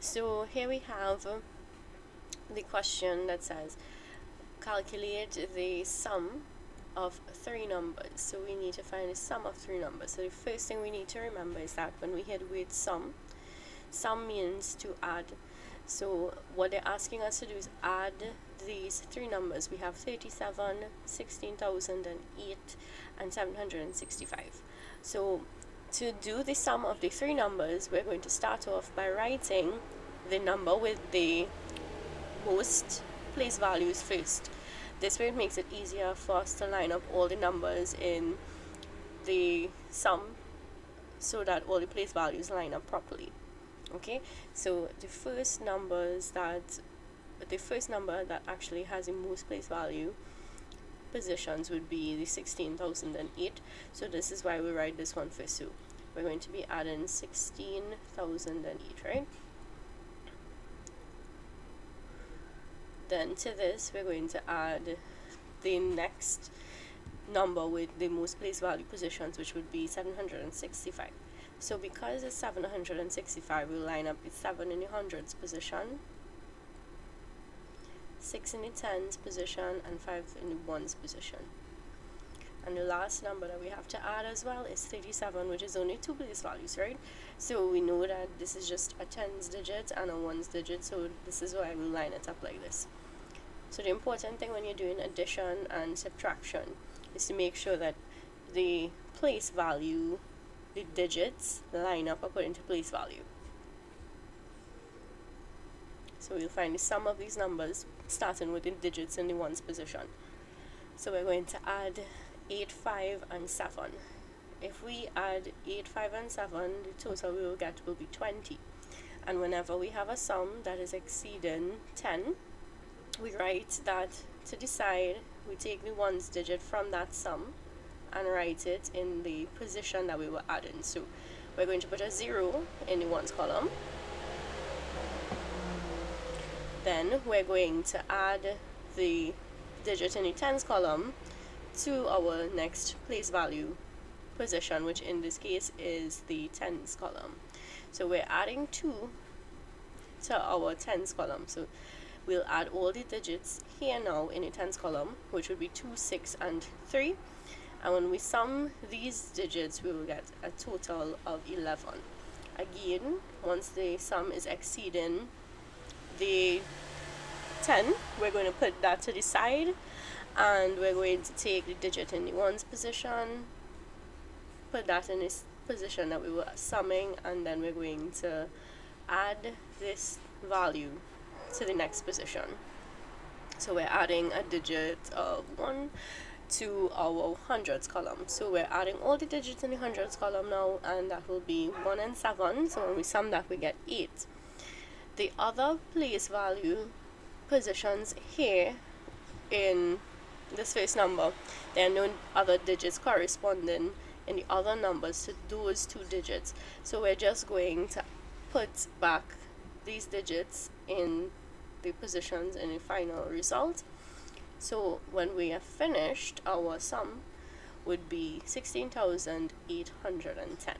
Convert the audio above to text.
So here we have the question that says calculate the sum of three numbers. So we need to find the sum of three numbers. So the first thing we need to remember is that when we hear the word sum means to add. So what they're asking us to do is add these three numbers. We have 37, 16,008, and 765. So to do the sum of the three numbers, we're going to start off by writing the number with the most place values first. This way it makes it easier for us to line up all the numbers in the sum so that all the place values line up properly. Okay, so the first number that actually has the most place value positions would be the 16,008. So this is why we write this one first. So we're going to be adding 16,008, right? Then to this we're going to add the next number with the most place value positions, which would be 765. So because it's 765, we'll line up with 7 in the hundreds position, 6 in the tens position, and 5 in the ones position. And the last number that we have to add as well is 37, which is only two place values, right? So we know that this is just a tens digit and a ones digit, so this is why we line it up like this. So the important thing when you're doing addition and subtraction is to make sure that the place value, the digits, line up according to place value. So we'll find the sum of these numbers starting with the digits in the ones position. So we're going to add 8, 5, and 7. If we add 8, 5, and 7, the total we will get will be 20. And whenever we have a sum that is exceeding 10, we write that to the side, we take the ones digit from that sum and write it in the position that we were adding. So we're going to put a 0 in the ones column. Then we're going to add the digit in the tens column to our next place value position, which in this case is the tens column. So we're adding 2 to our tens column. So we'll add all the digits here now in the tens column, which would be 2, 6, and 3. And when we sum these digits, we will get a total of 11. Again, once the sum is exceeding the 10, we're going to put that to the side, and we're going to take the digit in the ones position, put that in this position that we were summing, and then we're going to add this value to the next position. So we're adding a digit of 1 to our hundreds column. So we're adding all the digits in the hundreds column now, and that will be 1 and 7. So when we sum that, we get 8. The other place value positions here in this first number, there are no other digits corresponding in the other numbers to those two digits. So we're just going to put back these digits in the positions in the final result. So when we have finished, our sum would be 16,810.